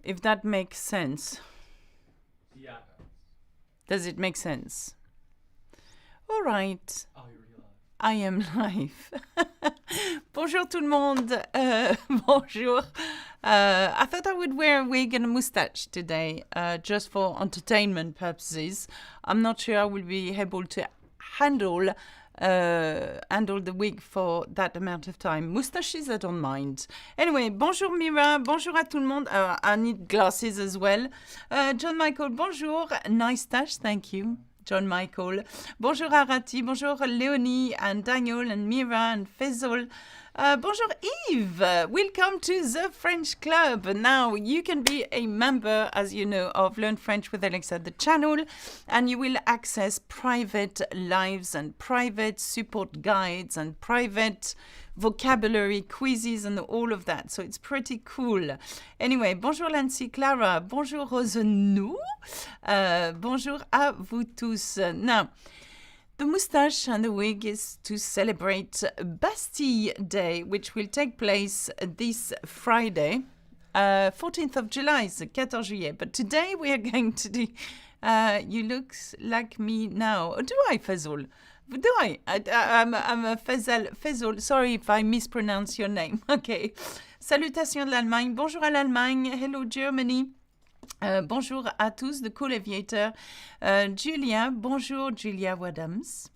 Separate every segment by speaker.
Speaker 1: if that makes sense.
Speaker 2: Yeah.
Speaker 1: Does it make sense? All right.
Speaker 2: Oh, you're really live.
Speaker 1: I am live. Bonjour tout le monde. Bonjour. I thought I would wear a wig and a mustache today, just for entertainment purposes. I'm not sure I will be able to handle the wig for that amount of time. Moustaches, I don't mind. Anyway, bonjour Mira, bonjour à tout le monde. I need glasses as well. John Michael, bonjour. Nice stash, thank you. John Michael. Bonjour Arati, bonjour Leonie and Daniel and Mira and Faisal. Bonjour Yves, welcome to the French Club. Now you can be a member, as you know, of Learn French with Alexa, the channel, and you will access private lives and private support guides and private vocabulary quizzes and all of that. So it's pretty cool. Anyway, bonjour Nancy Clara, bonjour Rosenou, bonjour à vous tous. Now, the moustache and the wig is to celebrate Bastille Day, which will take place this Friday, 14th of July, so 14 juillet. But today we are going to do, you look like me now. Oh, do I, Faisal? Do I? I'm a Faisal. Sorry if I mispronounce your name. Okay. Salutations de l'Allemagne. Bonjour à l'Allemagne. Hello, Germany. Bonjour à tous, the cool aviator. Julia, bonjour, Julia Wadams.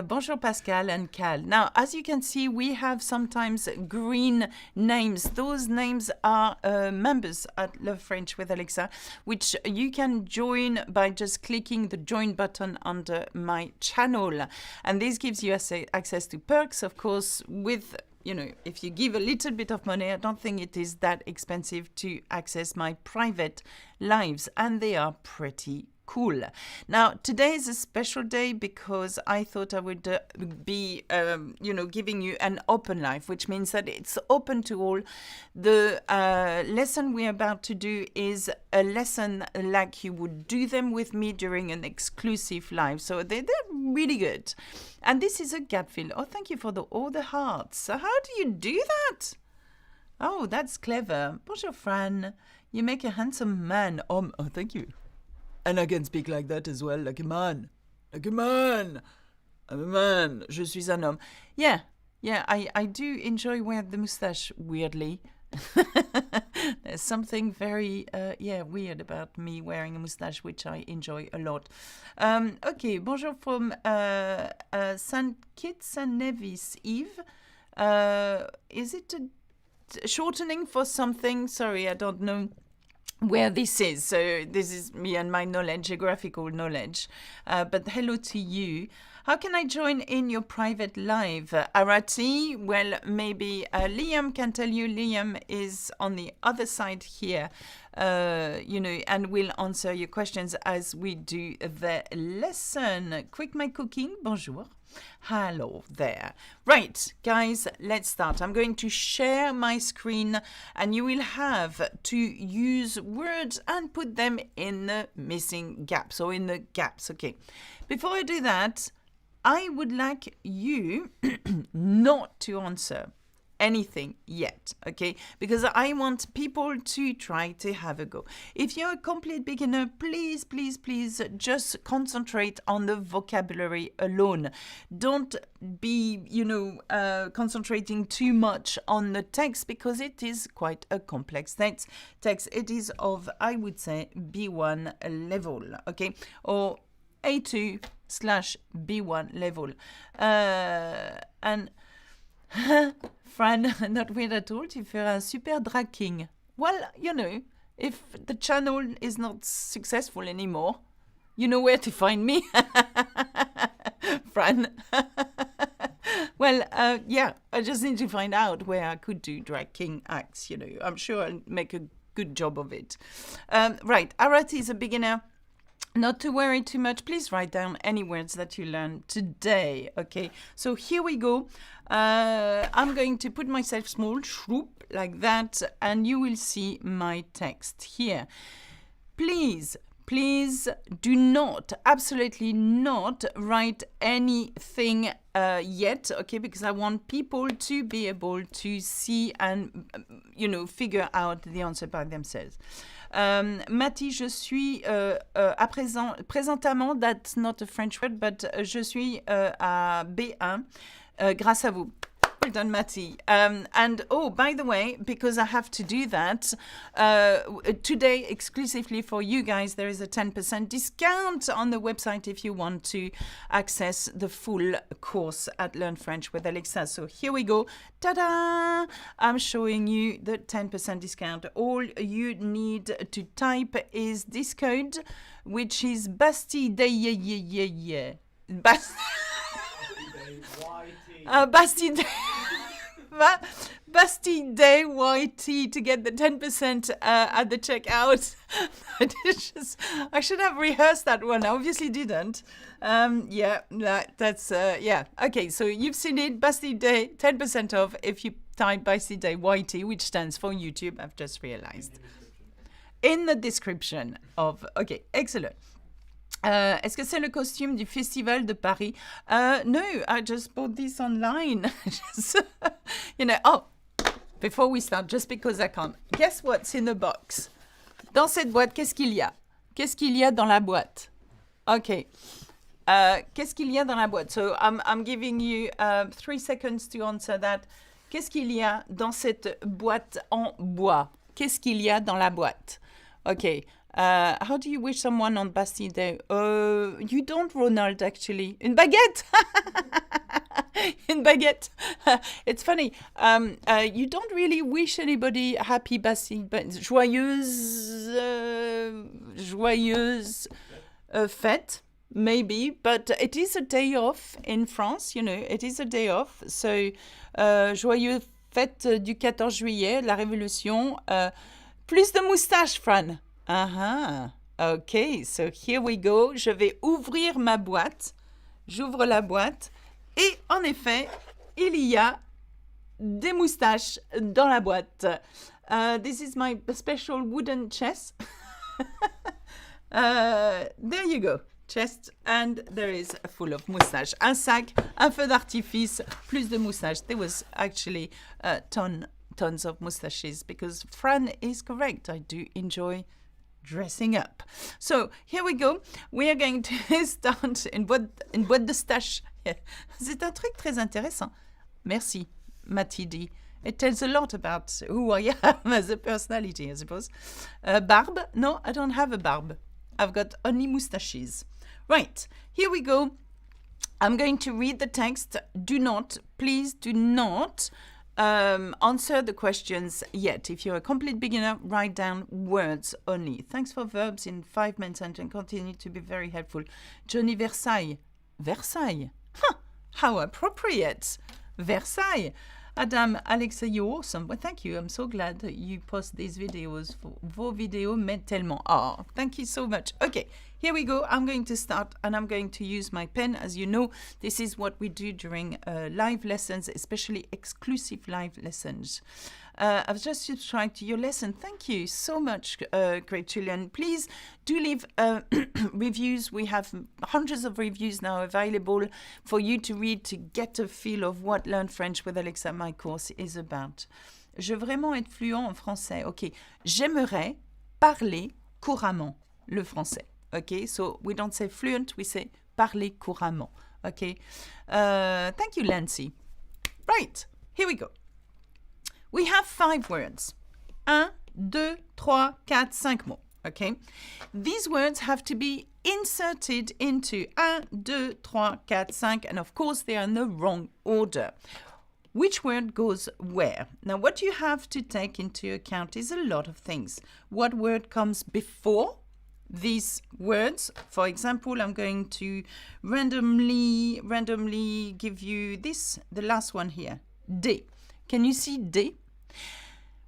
Speaker 1: Bonjour Pascal and Cal. Now, as you can see, we have sometimes green names. Those names are members at Love French with Alexa, which you can join by just clicking the join button under my channel. And this gives you access to perks, of course, with, you know, if you give a little bit of money, I don't think it is that expensive to access my private lives, and they are pretty cool. Now, today is a special day because I thought I would be, giving you an open live, which means that it's open to all. The lesson we're about to do is a lesson like you would do them with me during an exclusive live. So they're really good. And this is a gap fill. Oh, thank you for all the hearts. So how do you do that? Oh, that's clever. Bonjour, Fran. You make a handsome man. Oh, thank you. And I can speak like that as well, like a man. Like a man. I'm a man. Je suis un homme. Yeah, I do enjoy wearing the moustache, weirdly. There's something very, weird about me wearing a moustache, which I enjoy a lot. Okay, bonjour from St. Kitts and Nevis, Eve. Is it a shortening for something? Sorry, I don't know where this is. So this is me and my knowledge, geographical knowledge. But hello to you. How can I join in your private live? Arati, well, maybe Liam can tell you. Liam is on the other side here, and will answer your questions as we do the lesson. Quick My Cooking, bonjour. Hello there. Right, guys, let's start. I'm going to share my screen and you will have to use words and put them in the missing gaps or in the gaps. Okay. Before I do that, I would like you not to answer anything yet, okay? Because I want people to try to have a go. If you're a complete beginner, please just concentrate on the vocabulary alone. Don't be, concentrating too much on the text because it is quite a complex text. It is of, I would say, B1 level, okay? Or A2/B1 level. And Fran, not weird at all, tu feras un super drag king. Well, if the channel is not successful anymore, you know where to find me. Fran. Well, I just need to find out where I could do drag king acts, I'm sure I'll make a good job of it. Right, Arati is a beginner. Not to worry too much. Please write down any words that you learned today. Okay, so here we go. I'm going to put myself small, like that, and you will see my text here. Please do not, absolutely not write anything yet, okay? Because I want people to be able to see and, figure out the answer by themselves. Mati, je suis à présent, présentement, that's not a French word, but je suis à B1 grâce à vous. Well done, Mati. And oh, by the way, because I have to do that, today exclusively for you guys, there is a 10% discount on the website if you want to access the full course at Learn French with Alexa. So here we go. Ta-da! I'm showing you the 10% discount. All you need to type is this code, which is Bastille. Bastille Bastille Day YT to get the 10% at the checkout. I should have rehearsed that one. I obviously didn't. That's okay, so you've seen it. Bastille Day, 10% off if you type Bastille Day YT, which stands for YouTube, I've just realized. In the description of... Okay, excellent. Est-ce que c'est le costume du Festival de Paris? No, I just bought this online. Before we start, just because I can't. Guess what's in the box? Dans cette boîte, qu'est-ce qu'il y a? Qu'est-ce qu'il y a dans la boîte? Okay. Qu'est-ce qu'il y a dans la boîte? So I'm giving you 3 seconds to answer that. Qu'est-ce qu'il y a dans cette boîte en bois? Qu'est-ce qu'il y a dans la boîte? Okay. How do you wish someone on Bastille Day? You don't, Ronald, actually. Une baguette! Une baguette. It's funny. You don't really wish anybody happy Bastille, but joyeuse fête, maybe. But it is a day off in France, you know. It is a day off. So, joyeuse fête du 14 juillet, la Révolution. Plus de moustache, Fran. Ok, so here we go. Je vais ouvrir ma boîte. J'ouvre la boîte. Et en effet, il y a des moustaches dans la boîte. This is my special wooden chest. There you go. Chest, and there is full of moustache. Un sac, un feu d'artifice, plus de moustache. There was actually tons of moustaches because Fran is correct. I do enjoy dressing up. So here we go. We are going to start in boîte de stache. C'est un truc très intéressant. Merci, Mathilde. It tells a lot about who I am as a personality, I suppose. Barbe? No, I don't have a barbe. I've got only moustaches. Right, here we go. I'm going to read the text. Please do not answer the questions yet. If you're a complete beginner, write down words only. Thanks for verbs in 5-man sentence. Continue to be very helpful. Johnny Versailles. Versailles. Huh, how appropriate. Versailles. Adam, Alexa, you're awesome. Well, thank you. I'm so glad that you post these videos. Vos vidéos m'aident tellement. Oh, thank you so much. Okay, here we go. I'm going to start and I'm going to use my pen. As you know, this is what we do during live lessons, especially exclusive live lessons. I've just subscribed to your lesson. Thank you so much, great Julian. Please do leave reviews. We have hundreds of reviews now available for you to read to get a feel of what Learn French with Alexa, my course, is about. Je veux vraiment être fluent en français. OK. J'aimerais parler couramment le français. OK. So we don't say fluent, we say parler couramment. OK. Thank you, Lancy. Right. Here we go. We have 5 words. 1, 2, 3, 4, 5 mots. Okay? These words have to be inserted into 1, 2, 3, 4, 5, and of course they are in the wrong order. Which word goes where? Now what you have to take into account is a lot of things. What word comes before these words? For example, I'm going to randomly give you this, the last one here. D. Can you see D?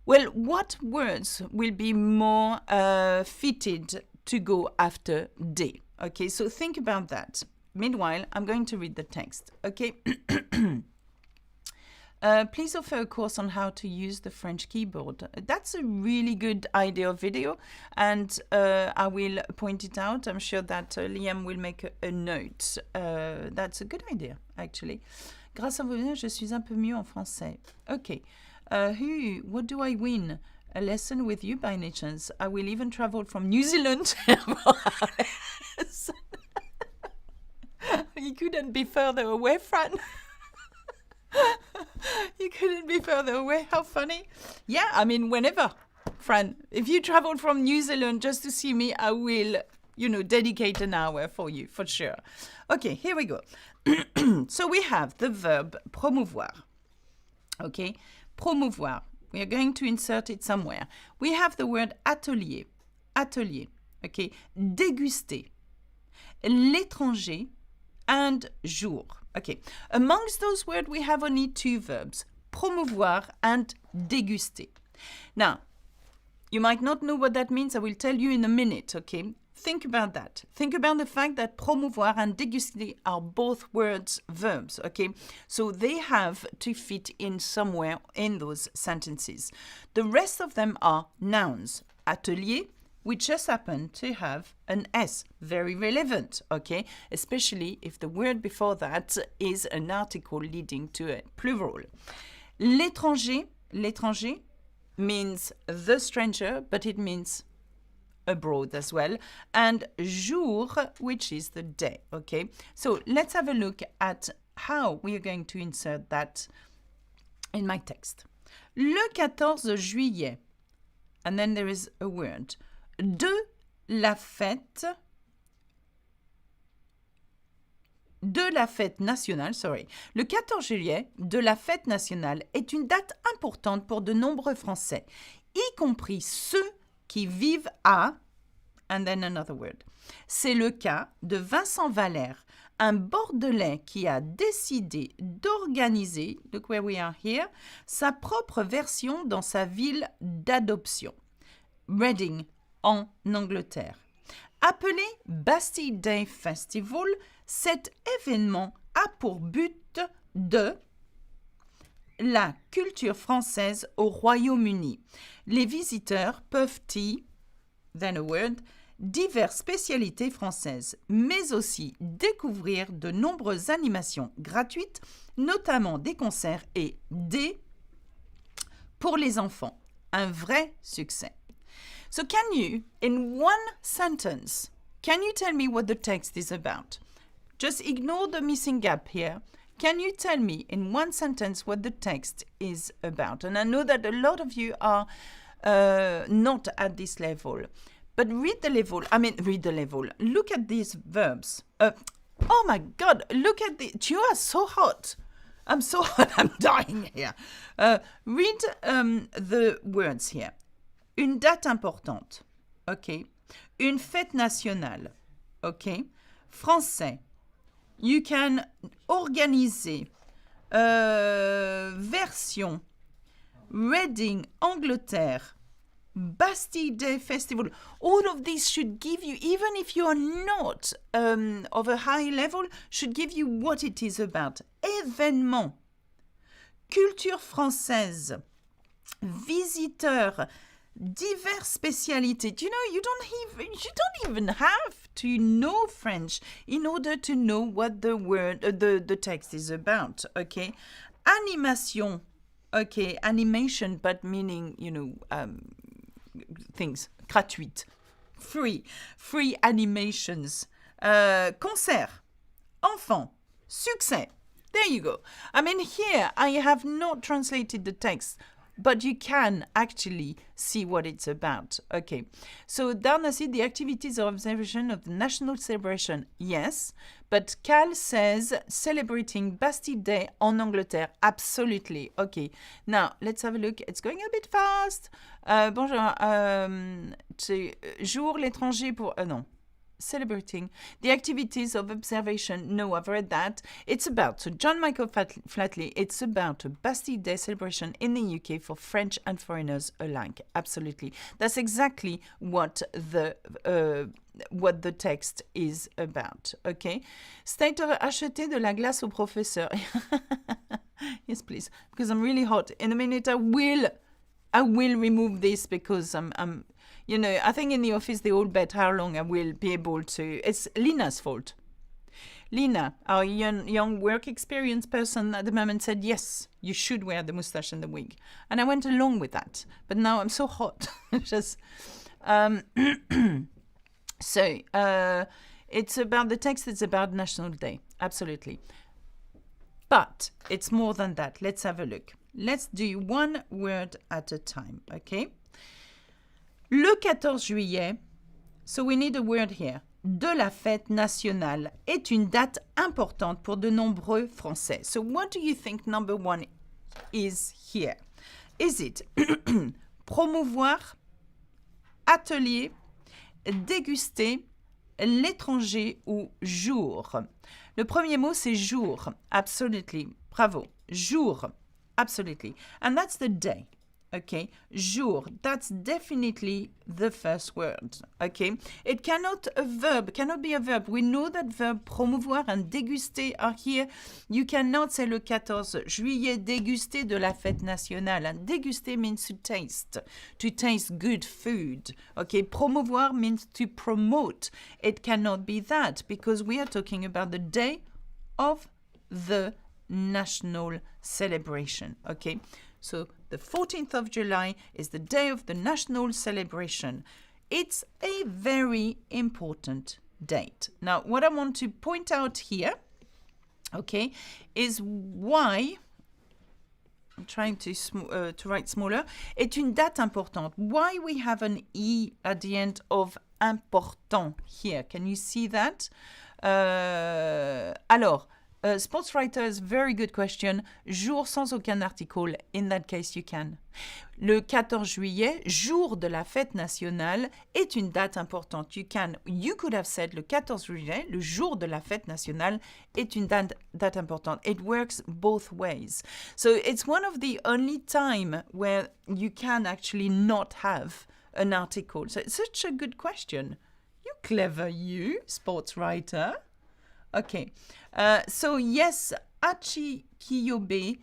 Speaker 1: Well, what words will be more fitted to go after D? Okay, so think about that. Meanwhile, I'm going to read the text. Okay. Please offer a course on how to use the French keyboard. That's a really good idea of video, and I will point it out. I'm sure that Liam will make a note. That's a good idea, actually. Grâce à vos vidéos, je suis un peu mieux en français. Okay. What do I win? a lesson with you by any chance? I will even travel from New Zealand. You couldn't be further away, Fran. You couldn't be further away. How funny. Yeah, I mean, whenever, Fran, if you travel from New Zealand just to see me, I will, dedicate an hour for you, for sure. Okay, here we go. So we have the verb promouvoir. Okay, promouvoir. We are going to insert it somewhere. We have the word atelier. Atelier. Okay, déguster. L'étranger and jour. Okay, amongst those words, we have only two verbs, promouvoir and déguster. Now, you might not know what that means. I will tell you in a minute, okay? Think about that. Think about the fact that promouvoir and déguster are both words, verbs, okay? So they have to fit in somewhere in those sentences. The rest of them are nouns. Atelier, we just happen to have an S, very relevant, okay? Especially if the word before that is an article leading to a plural. L'étranger means the stranger, but it means abroad as well. And jour, which is the day, okay? So let's have a look at how we are going to insert that in my text. Le 14 juillet, and then there is a word. De la fête nationale, Le 14 juillet de la fête nationale est une date importante pour de nombreux Français, y compris ceux qui vivent à, and then another word. C'est le cas de Vincent Valère, un Bordelais qui a décidé d'organiser, look where we are here, sa propre version dans sa ville d'adoption, Reading, en Angleterre. Appelé Bastille Day Festival, cet événement a pour but de la culture française au Royaume-Uni. Les visiteurs peuvent y, then a word, diverses spécialités françaises, mais aussi découvrir de nombreuses animations gratuites, notamment des concerts et des pour les enfants. Un vrai succès. So can you, in one sentence, can you tell me what the text is about? Just ignore the missing gap here. Can you tell me in one sentence what the text is about? And I know that a lot of you are not at this level. But read the level. Look at these verbs. Oh my God, look at the... You are so hot. I'm so hot, I'm dying here. Read the words here. Une date importante, ok. Une fête nationale, ok. Français, you can organiser, version, Reading, Angleterre, Bastille Day Festival. All of these should give you, even if you are not of a high level, should give you what it is about. Événement, culture française, visiteur, diverses spécialités. You know, you don't even have to know French in order to know what the text is about, okay? Animation, okay, animation, but meaning, things, gratuite, free animations, concert, enfant, succès. There you go. I mean, here I have not translated the text, but you can actually see what it's about. Okay, so down I see the activities of observation of the national celebration. Yes, but Cal says celebrating Bastille Day en Angleterre. Absolutely. Okay, now let's have a look. It's going a bit fast. Bonjour. Jour l'étranger pour... non. Celebrating the activities of observation. No, I've read that. It's about, so John Michael Flatley, it's about a Bastille Day celebration in the UK for French and foreigners alike. Absolutely. That's exactly what the text is about. Okay? Stater acheter de la glace au professeur. Yes, please. Because I'm really hot. In a minute, I will remove this because I'm I think in the office they all bet how long I will be able to. It's Lina's fault. Lina, our young work experience person at the moment, said, yes, you should wear the moustache and the wig. And I went along with that. But now I'm so hot. Just, so it's about the text, it's about National Day. Absolutely. But it's more than that. Let's have a look. Let's do one word at a time, okay? Le 14 juillet, so we need a word here. De la fête nationale est une date importante pour de nombreux Français. So what do you think number one is here? Is it promouvoir, atelier, déguster, l'étranger ou jour? Le premier mot, c'est jour. Absolutely. Bravo. Jour. Absolutely. And that's the day. Okay, jour, that's definitely the first word, okay? It cannot be a verb. We know that verb promouvoir and déguster are here. You cannot say le 14 juillet, déguster de la fête nationale. And déguster means to taste good food, okay? Promouvoir means to promote. It cannot be that because we are talking about the day of the national celebration, okay? So the 14th of July is the day of the national celebration. It's a very important date. Now, what I want to point out here, okay, is why, I'm trying to write smaller, est une date importante. Why we have an E at the end of important here. Can you see that? Alors, sports writers, very good question. Jour sans aucun article. In that case, you can. Le 14 juillet, jour de la fête nationale, est une date importante. You could have said le 14 juillet, le jour de la fête nationale, est une date importante. It works both ways. So it's one of the only time where you can actually not have an article. So it's such a good question. You clever, you, sports writer. Okay, so yes, Hachi Kiyobe,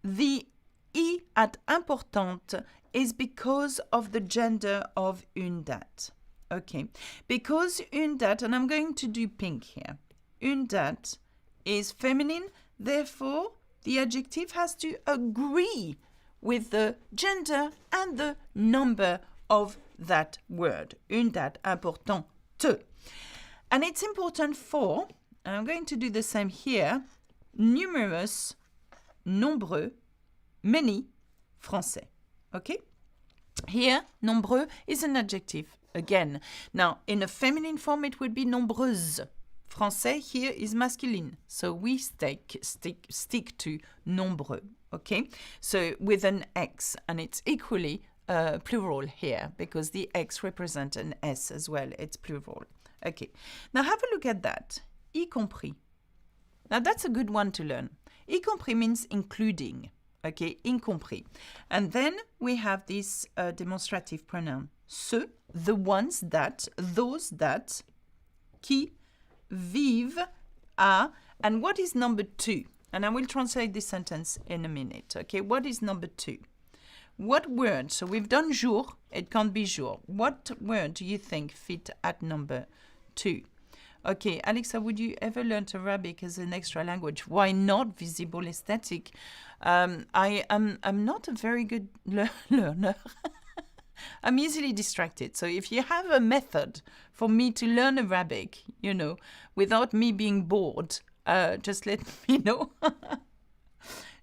Speaker 1: the I at importante is because of the gender of une date. Okay, because une date, and I'm going to do pink here, une date is feminine, therefore the adjective has to agree with the gender and the number of that word. Une date importante. And it's important for, and I'm going to do the same here, numerous, nombreux, many, français. Okay? Here, nombreux is an adjective. Again. Now, in a feminine form, it would be nombreuses. Français here is masculine. So we stick to nombreux. Okay? So with an X, and it's equally plural here because the X represents an S as well. It's plural. Okay, now have a look at that. Y compris. Now that's a good one to learn. Y compris means including. Okay, y compris. And then we have this demonstrative pronoun. Ceux, the ones that, those that, qui, vivent, à, and what is number two? And I will translate this sentence in a minute. Okay, what is number two? What word? So we've done jour. It can't be jour. What word do you think fit at number two? Okay, Alexa, would you ever learn Arabic as an extra language? Why not? Visible aesthetic. I'm not a very good learner. I'm easily distracted. So if you have a method for me to learn Arabic, without me being bored, just let me know.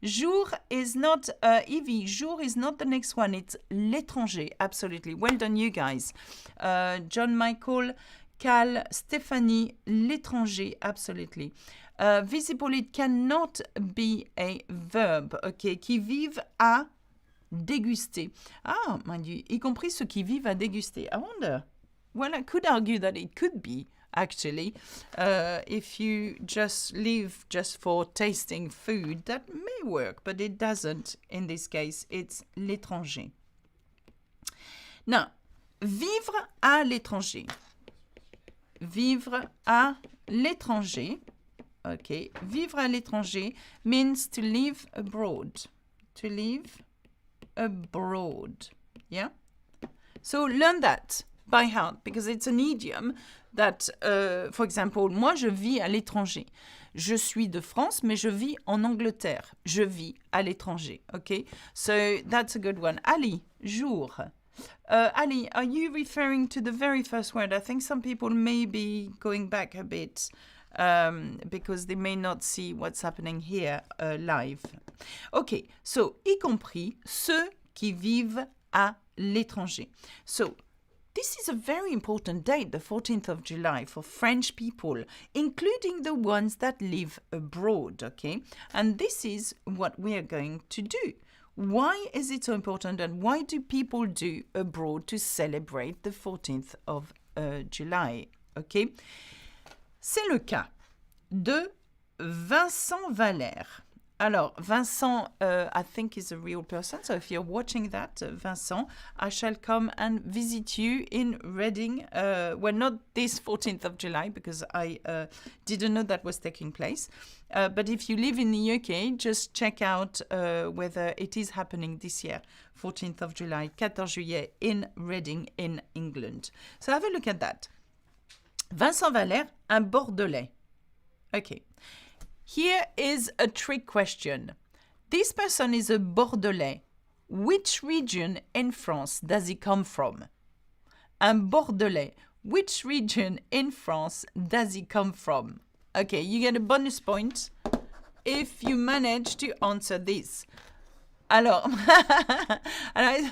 Speaker 1: Jour is not, Evie, jour is not the next one. It's l'étranger. Absolutely. Well done, you guys. John Michael, Cal, Stéphanie, l'étranger. Absolutely. Visible, it cannot be a verb. Okay. Qui vivent à déguster. Ah, mind you, y compris ceux qui vivent à déguster. I wonder. Well, I could argue that it could be. Actually, if you just live just for tasting food, that may work, but it doesn't in this case. It's l'étranger. Now, vivre à l'étranger. Vivre à l'étranger. Okay, vivre à l'étranger means to live abroad. To live abroad. Yeah? So learn that. by heart because it's an idiom that, for example, moi je vis à l'étranger. Je suis de France, mais je vis en Angleterre. Je vis à l'étranger. Okay, so that's a good one. Ali, jour. Ali, are you referring to the very first word? I think some people may be going back a bit because they may not see what's happening here live. Okay, so y compris ceux qui vivent à l'étranger. So this is a very important date, the 14th of July, for French people, including the ones that live abroad, okay? And this is what we are going to do. Why is it so important and why do people do abroad to celebrate the 14th of July, okay? C'est le cas de Vincent Valère. Alors, Vincent, I think is a real person. So if you're watching that, Vincent, I shall come and visit you in Reading. Well, not this 14th of July, because I didn't know that was taking place. But if you live in the UK, just check out whether it is happening this year, 14th of July, 14 juillet, in Reading, in England. So have a look at that. Vincent Valère, un Bordelais. Okay. Here is a trick question. This person is a Bordelais. Which region in France does he come from? Un Bordelais. Which region in France does he come from? Okay, you get a bonus point if you manage to answer this. Alors,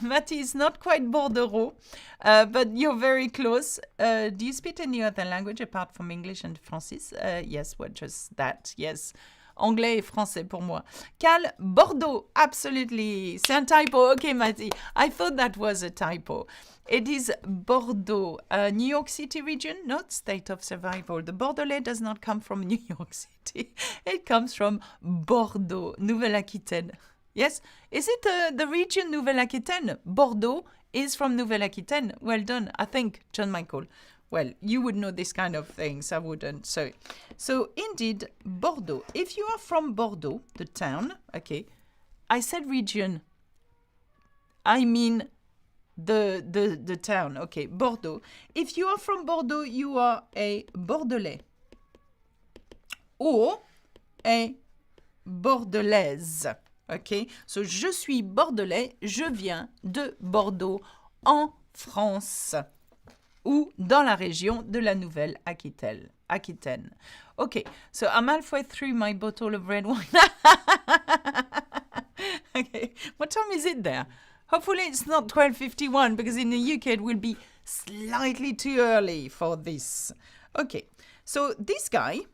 Speaker 1: Mati is not quite Bordeaux, but you're very close. Do you speak any other language apart from English and Francis? Yes, well, just that, yes. Anglais et français pour moi. Cal, Bordeaux, absolutely. C'est un typo. Okay, Mati, I thought that was a typo. It is Bordeaux, New York City region, not state of survival. The Bordelais does not come from New York City. It comes from Bordeaux, Nouvelle-Aquitaine. Yes, is it the region Nouvelle-Aquitaine? Bordeaux is from Nouvelle-Aquitaine. Well done, I think, John Michael. Well, you would know this kind of things, I wouldn't. So indeed, Bordeaux. If you are from Bordeaux, the town, okay, I said region. I mean the town, okay, Bordeaux. If you are from Bordeaux, you are a Bordelais. Or a Bordelaise. Okay, so je suis bordelais, je viens de Bordeaux en France ou dans la région de la Nouvelle-Aquitaine. Okay, so I'm halfway through my bottle of red wine. Okay, what time is it there? Hopefully it's not 12:51 because in the UK it will be slightly too early for this. Okay, so this guy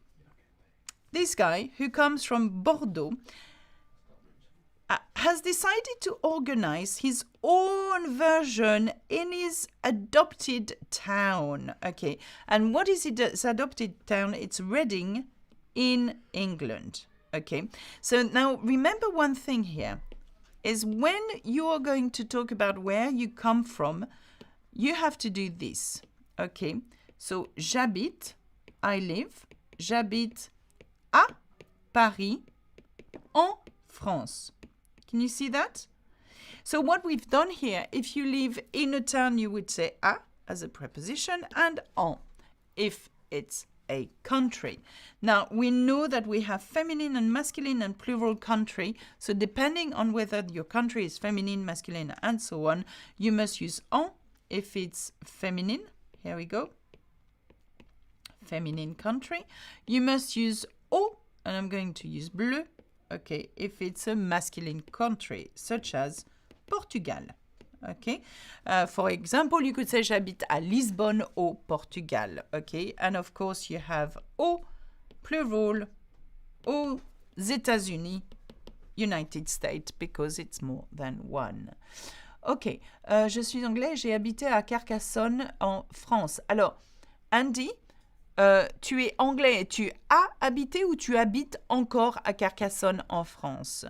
Speaker 1: who comes from Bordeaux has decided to organize his own version in his adopted town. Okay, and what is his adopted town? It's Reading in England. Okay, so now remember one thing here is when you are going to talk about where you come from, you have to do this. Okay, so j'habite, I live, j'habite à Paris, en France. Can you see that? So what we've done here, if you live in a town, you would say à as a preposition and en if it's a country. Now, we know that we have feminine and masculine and plural country. So depending on whether your country is feminine, masculine, and so on, you must use en if it's feminine. Here we go. Feminine country. You must use au, and I'm going to use bleu. Okay, if it's a masculine country, such as Portugal. Okay, for example, you could say j'habite à Lisbonne au Portugal. Okay, and of course you have au plural aux États-Unis, United States, because it's more than one. Okay, je suis anglais, j'ai habité à Carcassonne en France. Alors, Andy, tu es anglais et tu as habité ou tu habites encore à Carcassonne en France?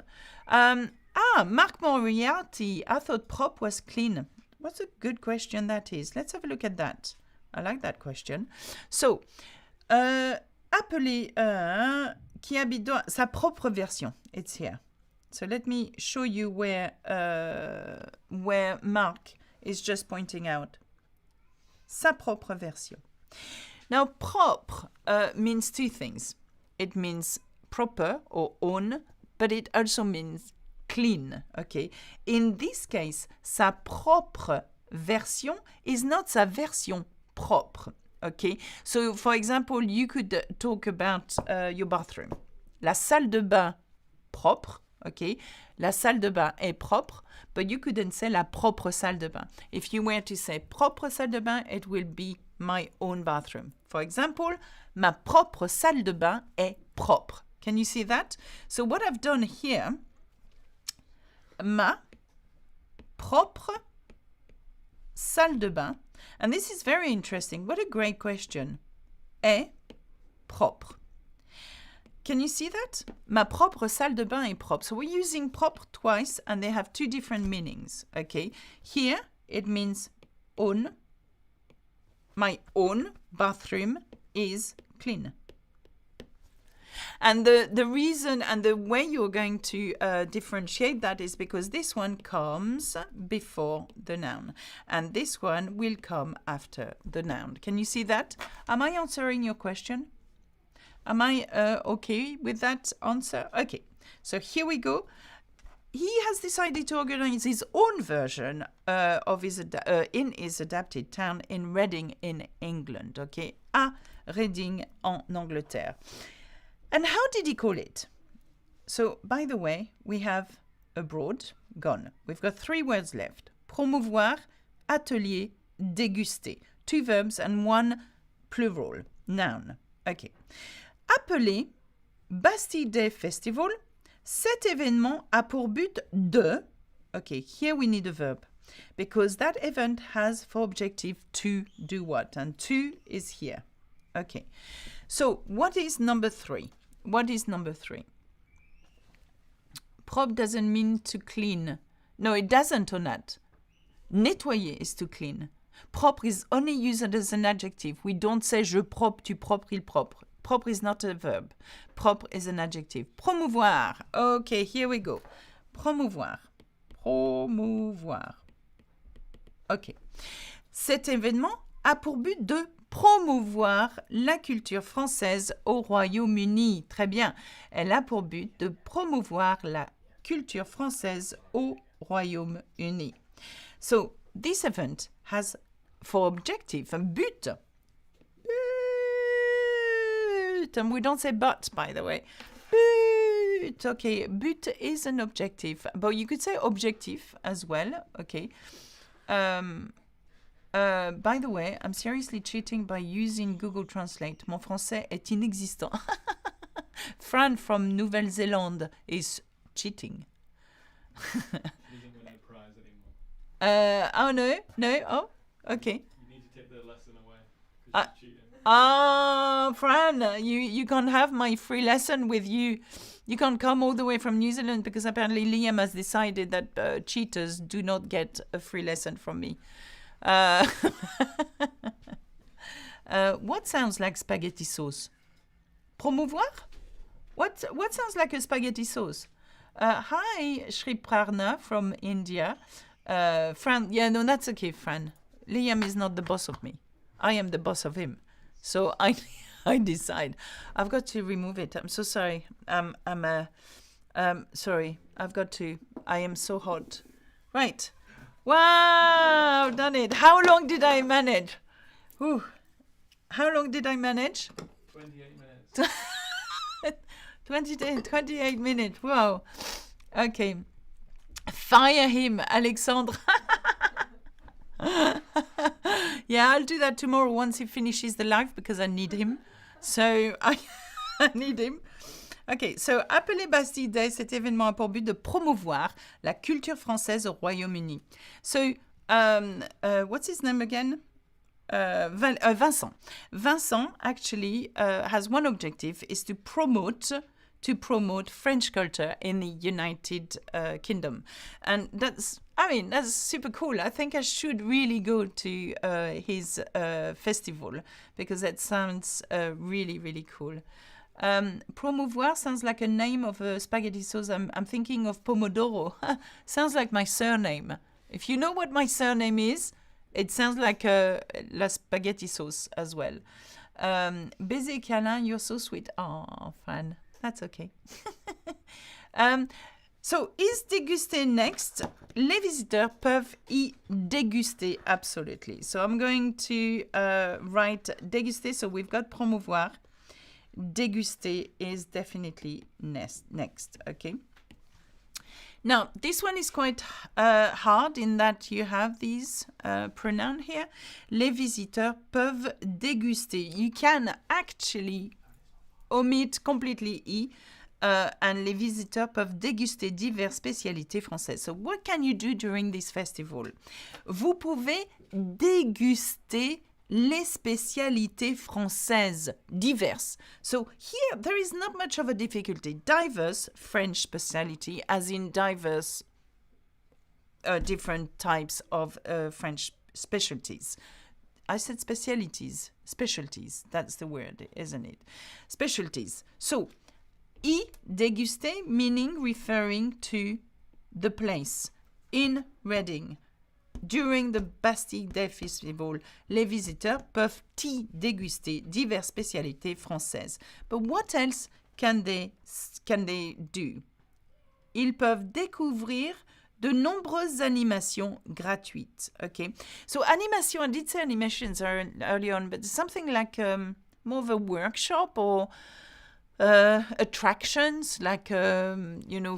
Speaker 1: Mark Moriarty, I thought prop was clean. What a good question that is. Let's have a look at that. I like that question. So, appelé qui habite dans sa propre version. It's here. So let me show you where Mark is just pointing out. sa propre version. Now, propre means two things. It means proper or own, but it also means clean, okay? In this case, sa propre version is not sa version propre, okay? So, for example, you could talk about your bathroom. La salle de bain propre, okay? La salle de bain est propre, but you couldn't say la propre salle de bain. If you were to say propre salle de bain, it will be my own bathroom. For example, ma propre salle de bain est propre. Can you see that? So what I've done here, ma propre salle de bain, and this is very interesting. What a great question. Est propre. Can you see that? Ma propre salle de bain est propre. So we're using propre twice and they have two different meanings. Okay. Here it means own. My own bathroom is clean. And the reason and the way you're going to differentiate that is because this one comes before the noun and this one will come after the noun. Can you see that? Am I answering your question? Am I okay with that answer? Okay, so here we go. He has decided to organize his own version of his in his adapted town in Reading in England. Okay, à Reading en Angleterre. And how did he call it? So, by the way, we have abroad, gone. We've got three words left. Promouvoir, atelier, déguster. Two verbs and one plural, noun. Okay. Appeler Bastille Day Festival, cet événement a pour but de... Okay, here we need a verb. Because that event has for objective to do what? And to is here. Okay. So, what is number 3? What is number 3? Propre doesn't mean to clean. No, it doesn't on that. Nettoyer is to clean. Propre is only used as an adjective. We don't say je propre, tu propre, il propre. Propre is not a verb. Propre is an adjective. Promouvoir. Okay, here we go. Promouvoir. Promouvoir. Okay. Cet événement a pour but de promouvoir la culture française au Royaume-Uni. Très bien. Elle a pour but de promouvoir la culture française au Royaume-Uni. So, this event has for objective, and but. And we don't say but, by the way. But, okay, but is an objective. But you could say objective as well, okay. By the way, I'm seriously cheating by using Google Translate. Mon français est inexistant. Fran from Nouvelle-Zélande is cheating.
Speaker 2: She doesn't win any prize anymore.
Speaker 1: Oh, no, oh, okay.
Speaker 2: You need to take the lesson away because she's cheating.
Speaker 1: Fran, you can't have my free lesson with you. You can't come all the way from New Zealand because apparently Liam has decided that cheaters do not get a free lesson from me. What sounds like spaghetti sauce? Promouvoir? What sounds like a spaghetti sauce? Hi, Shri Prarna from India. Fran, yeah, no, that's okay, Fran. Liam is not the boss of me. I am the boss of him. So I decide. I've got to remove it. I'm so sorry. Sorry. I've got to. I am so hot. Right. Wow, done it. How long did I manage? Whew. How long did I manage?
Speaker 2: 28 minutes.
Speaker 1: 28 minutes. Wow. Okay. Fire him, Alexandre. Yeah, I'll do that tomorrow once he finishes the live because I need him. So, I need him. Okay, so appeler Bastille Day, cet événement a pour but de promouvoir la culture française au Royaume-Uni. So, what's his name again? Vincent. Vincent actually has one objective, is to promote French culture in the United Kingdom. And that's super cool. I think I should really go to his festival because that sounds really, really cool. Promouvoir sounds like a name of a spaghetti sauce. I'm thinking of Pomodoro. Sounds like my surname. If you know what my surname is, It sounds like la spaghetti sauce as well. Baiser câlin, you're so sweet. Oh, Fran, that's okay. So, is déguster next? Les visiteurs peuvent y déguster, absolutely. So, I'm going to write déguster. So, we've got promouvoir. Déguster is definitely next, okay? Now, this one is quite hard in that you have these pronouns here. Les visiteurs peuvent déguster. You can actually omit completely I. And les visiteurs peuvent déguster diverses spécialités françaises. So what can you do during this festival? Vous pouvez déguster les spécialités françaises diverses. So here there is not much of a difficulty. Diverse French speciality, as in diverse different types of French specialties. I said specialities. Specialties, that's the word, isn't it? Specialties. So y déguster, meaning referring to the place. In Reading, during the Bastille Day Festival, les visiteurs peuvent y déguster diverses spécialités françaises. But what else can they do? Ils peuvent découvrir de nombreuses animations gratuites. Okay, so animation, I did say animations early on, but something like more of a workshop or attractions, like,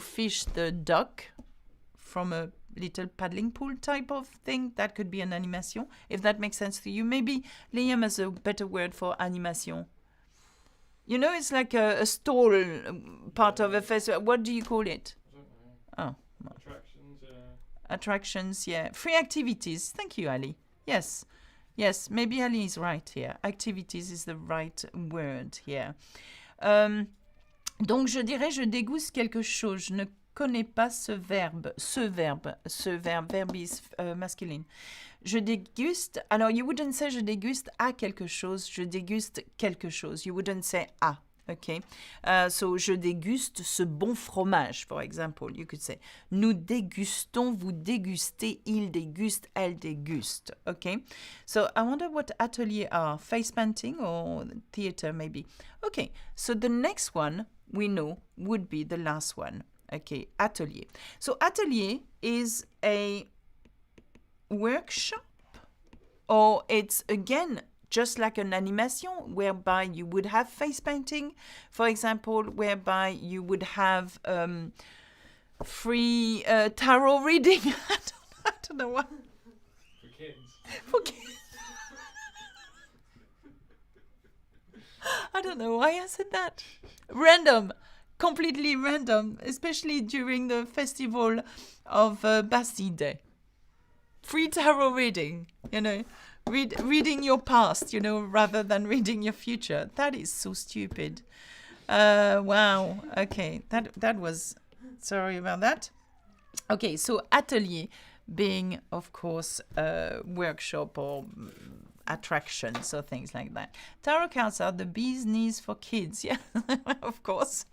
Speaker 1: fish the duck from a little paddling pool type of thing. That could be an animation, if that makes sense to you. Maybe Liam has a better word for animation. You know, it's like a stall part of a festival. What do you call it?
Speaker 2: I don't know.
Speaker 1: Oh.
Speaker 2: Attractions.
Speaker 1: Attractions, yeah. Free activities. Thank you, Ali. Yes, maybe Ali is right here. Activities is the right word here. Donc, je dirais, je déguste quelque chose. Je ne connais pas ce verbe. Verbe is masculine. Je déguste. Alors, you wouldn't say je déguste à quelque chose. Je déguste quelque chose. You wouldn't say à. Okay. So, je déguste ce bon fromage, for example. You could say, nous dégustons, vous dégustez, il déguste, elle déguste. Okay. So, I wonder what atelier are. Face painting or theater, maybe. Okay. So, the next one we know would be the last one. Okay. Atelier. So, atelier is a workshop, or it's again just like an animation whereby you would have face painting, for example, whereby you would have free tarot reading. I don't know why.
Speaker 2: For kids.
Speaker 1: For kids. I don't know why I said that. Random. Completely random, especially during the festival of Bastille Day. Free tarot reading, reading your past, rather than reading your future. That is so stupid. Wow. Okay, that was, sorry about that. Okay, so atelier being, of course, a workshop or attractions or things like that. Tarot cards are the bee's knees for kids. Yeah, of course.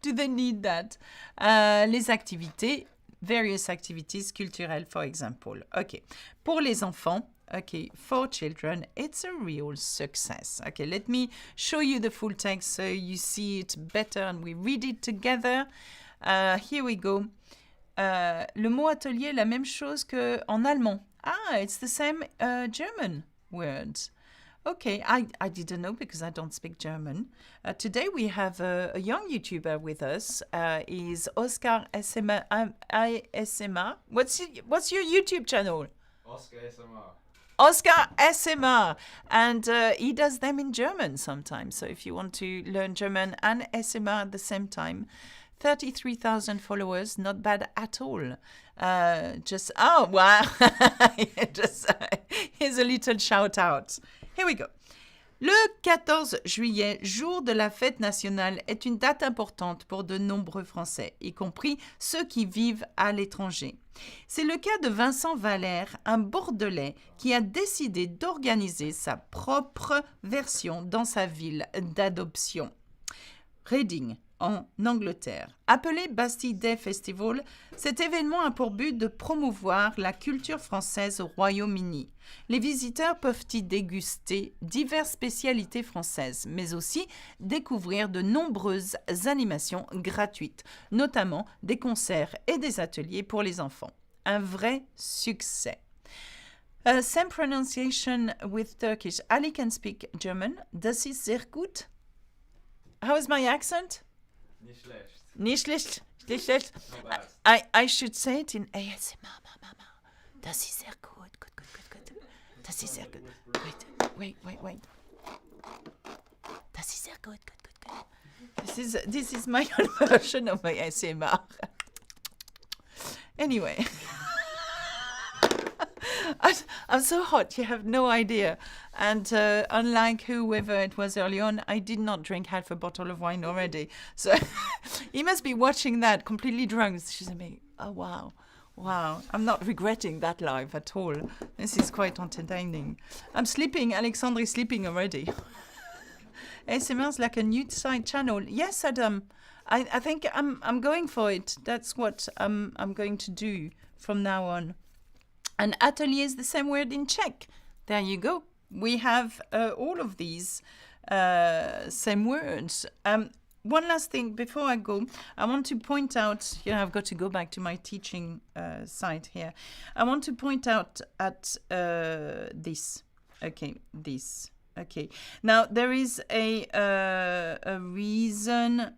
Speaker 1: Do they need that? Les activités. Various activities culturelles, for example. Okay. Pour les enfants, okay, for children, it's a real success. Okay, let me show you the full text so you see it better and we read it together. Here we go. Le mot atelier, la même chose qu'en allemand. Ah, it's the same German word. Okay, I didn't know because I don't speak German. Today we have a young YouTuber with us. Is Oscar ASMR. What's your YouTube channel?
Speaker 2: Oscar SMR.
Speaker 1: Oscar ASMR. And he does them in German sometimes. So if you want to learn German and ASMR at the same time, 33,000 followers, not bad at all. Oh, wow. Here's a little shout out. Here we go. Le 14 juillet, jour de la fête nationale, est une date importante pour de nombreux Français, y compris ceux qui vivent à l'étranger. C'est le cas de Vincent Valère, un Bordelais qui a décidé d'organiser sa propre version dans sa ville d'adoption. Reading. en Angleterre. Appelé Bastille Day Festival, cet événement a pour but de promouvoir la culture française au Royaume-Uni. Les visiteurs peuvent y déguster diverses spécialités françaises, mais aussi découvrir de nombreuses animations gratuites, notamment des concerts et des ateliers pour les enfants. Un vrai succès. Same pronunciation with Turkish. Ali can speak German. Das ist sehr gut. How is my accent?
Speaker 2: Nicht schlecht.
Speaker 1: Nicht schlecht. Nicht schlecht.
Speaker 2: Not bad.
Speaker 1: I should say it in ASMR. Das ist sehr gut. Good. Das ist sehr gut. Wait. Das ist sehr gut. Good. This is my own version of my ASMR. Anyway. I'm so hot, you have no idea. And unlike whoever it was early on, I did not drink half a bottle of wine already. So he must be watching that completely drunk. She's like, oh, wow. I'm not regretting that life at all. This is quite entertaining. I'm sleeping. Alexandre is sleeping already. ASMR is like a new side channel. Yes, Adam. I think I'm going for it. That's what I'm going to do from now on. And atelier is the same word in Czech. There you go. We have all of these same words. One last thing before I go, I want to point out, I've got to go back to my teaching site here. I want to point out at this. Okay, this. Okay. Now, there is a reason,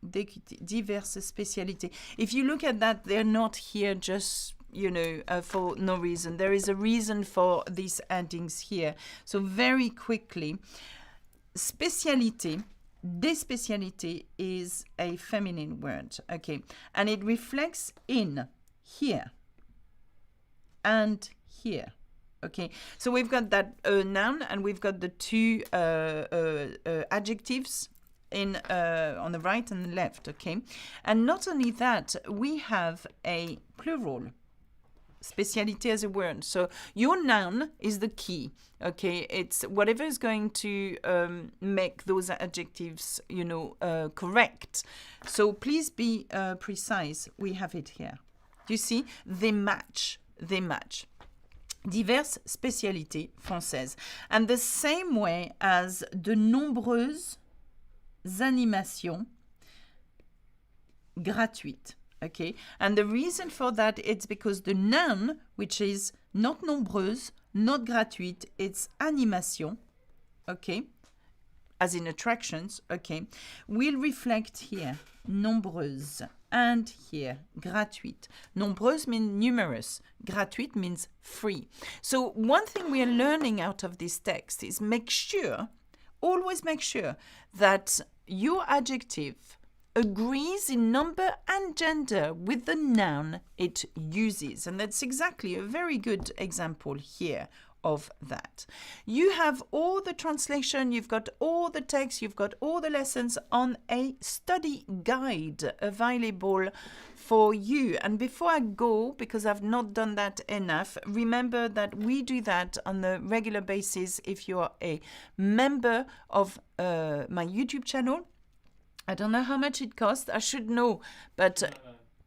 Speaker 1: diverse spécialités. If you look at that, they're not here just for no reason. There is a reason for these endings here. So very quickly, spécialité, des spécialités is a feminine word, okay? And it reflects in here and here, okay? So we've got that noun and we've got the two adjectives in on the right and the left, okay? And not only that, we have a plural. Spécialité as a word. So your noun is the key, okay? It's whatever is going to make those adjectives, correct. So please be precise. We have it here. You see? They match. Diverses spécialités françaises. And the same way as de nombreuses animations gratuites. Okay, and the reason for that, it's because the noun, which is not nombreuse, not gratuite, it's animation, okay, as in attractions, okay, will reflect here, nombreuse, and here, gratuite. Nombreuse means numerous, gratuite means free. So one thing we are learning out of this text is always make sure that your adjective agrees in number and gender with the noun it uses. And that's exactly a very good example here of that. You have all the translation, you've got all the text, you've got all the lessons on a study guide available for you. And before I go, because I've not done that enough, remember that we do that on a regular basis if you are a member of my YouTube channel. I don't know how much it costs. I should know, but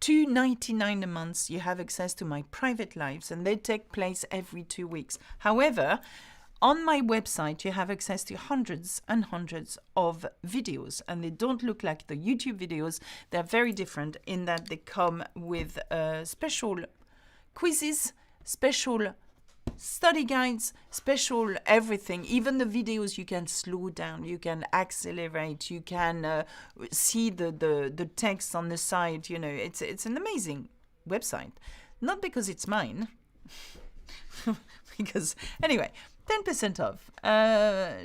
Speaker 1: $2.99 a month, you have access to my private lives, and they take place every 2 weeks. However, on my website, you have access to hundreds and hundreds of videos, and they don't look like the YouTube videos. They're very different in that they come with special quizzes, special study guides, special everything. Even the videos, you can slow down, you can accelerate, you can see the text on the side. It's an amazing website. Not because it's mine, because anyway, 10% off.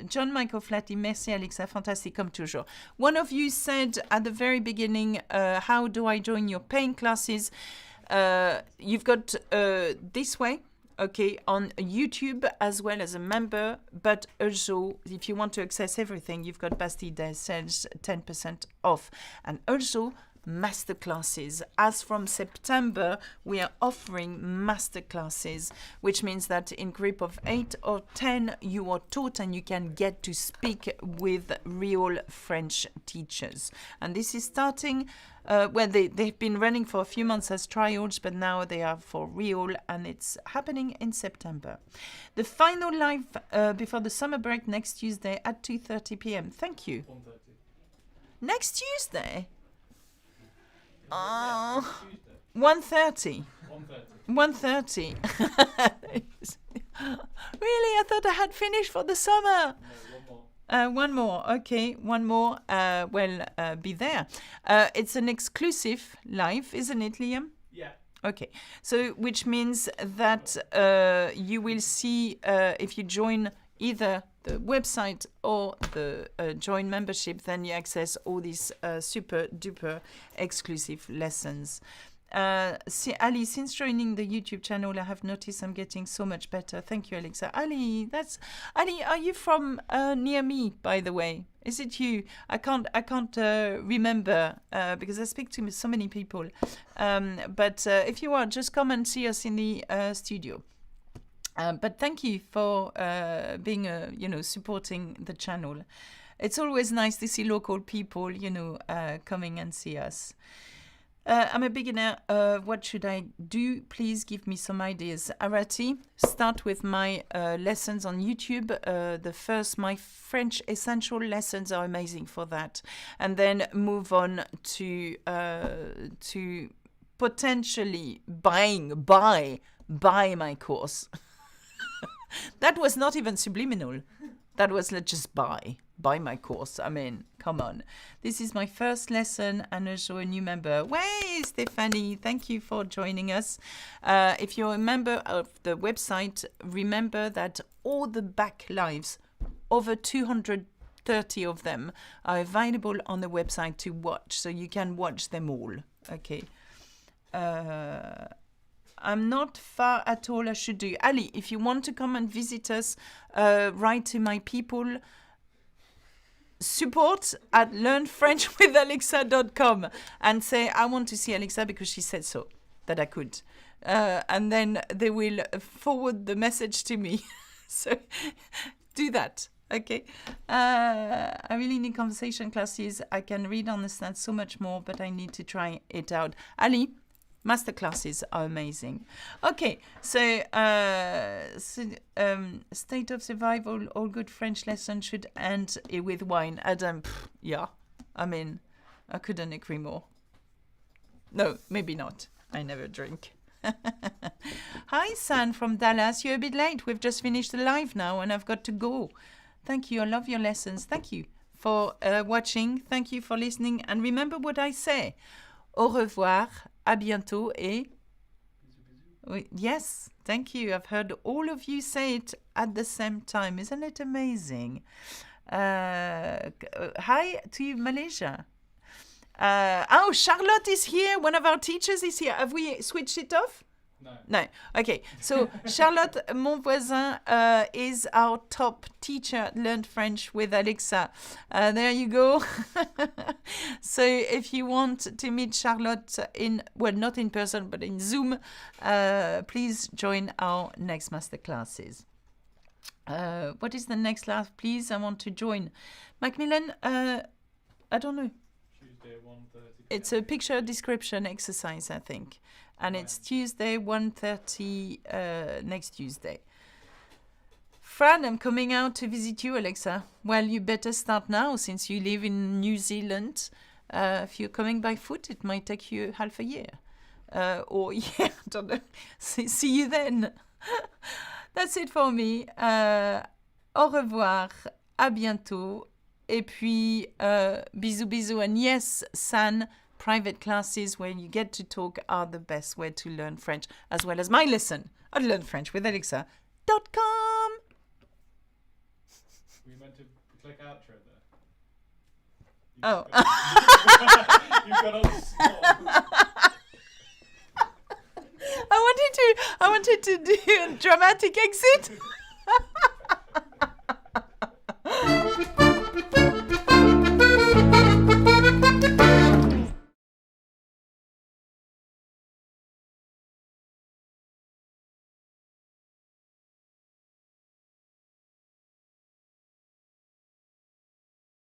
Speaker 1: John Michael Flatty, merci Alexa, fantastic comme toujours. One of you said at the very beginning, how do I join your paying classes? You've got this way. Okay, on YouTube as well as a member, but also if you want to access everything, you've got Bastille Day sales 10% off. And also masterclasses. As from September, we are offering masterclasses, which means that in group of 8 or 10, you are taught and you can get to speak with real French teachers. And this is starting, they've been running for a few months as trials, but now they are for real, and it's happening in September. The final live before the summer break next Tuesday at 2:30 p.m. Thank you.
Speaker 2: 1:30.
Speaker 1: Next Tuesday?
Speaker 2: Tuesday.
Speaker 1: 1:30.
Speaker 2: 1:30.
Speaker 1: 1:30. Really? I thought I had finished for the summer.
Speaker 2: No,
Speaker 1: One more. Okay, one more. Be there. It's an exclusive live, isn't it, Liam?
Speaker 2: Yeah.
Speaker 1: Okay, so which means that you will see if you join either the website or the join membership, then you access all these super duper exclusive lessons. Ali, since joining the YouTube channel, I have noticed I'm getting so much better. Thank you, Alexa. Ali, are you from near me, by the way? Is it you? I can't remember because I speak to so many people. But if you are, just come and see us in the studio. But thank you for being, supporting the channel. It's always nice to see local people, coming and see us. I'm a beginner. What should I do? Please give me some ideas. Arati, start with my lessons on YouTube. My French essential lessons are amazing for that. And then move on to potentially buy my course. That was not even subliminal. That was let's just buy my course. I mean, come on. This is my first lesson and also a new member. Way, Stephanie, thank you for joining us. If you're a member of the website, remember that all the back lives, over 230 of them, are available on the website to watch. So you can watch them all. Okay. I'm not far at all. I should do. Ali, if you want to come and visit us, write to my people. Support at learnfrenchwithalexa.com and say, I want to see Alexa because she said so, that I could. And then they will forward the message to me. So do that. Okay. I really need conversation classes. I can read, understand so much more, but I need to try it out. Ali, masterclasses are amazing. Okay, so state of survival, all good French lessons should end with wine. Adam, yeah, I mean, I couldn't agree more. No, maybe not. I never drink. Hi, San from Dallas. You're a bit late. We've just finished the live now and I've got to go. Thank you. I love your lessons. Thank you for watching. Thank you for listening. And remember what I say. Au revoir. À bientôt et... Yes, thank you. I've heard all of you say it at the same time. Isn't it amazing? Hi to Malaysia. Charlotte is here. One of our teachers is here. Have we switched it off? No. Okay. So Charlotte, mon voisin, is our top teacher at Learn French with Alexa. There you go. So if you want to meet Charlotte not in person, but in Zoom, please join our next masterclasses. What is the next class? Please, I want to join. Macmillan, I don't know.
Speaker 2: Tuesday, 1:30.
Speaker 1: It's a picture description exercise, I think. And it's Tuesday, 1:30 next Tuesday. Fran, I'm coming out to visit you, Alexa. Well, you better start now since you live in New Zealand. If you're coming by foot, it might take you half a year. I don't know. See you then. That's it for me. Au revoir. À bientôt. Et puis, bisous, bisous. And yes, San, private classes where you get to talk are the best way to learn French, as well as my lesson at learnfrenchwithalexa.com.
Speaker 2: We meant to click outro there. You've got on the spot.
Speaker 1: I wanted to do a dramatic exit.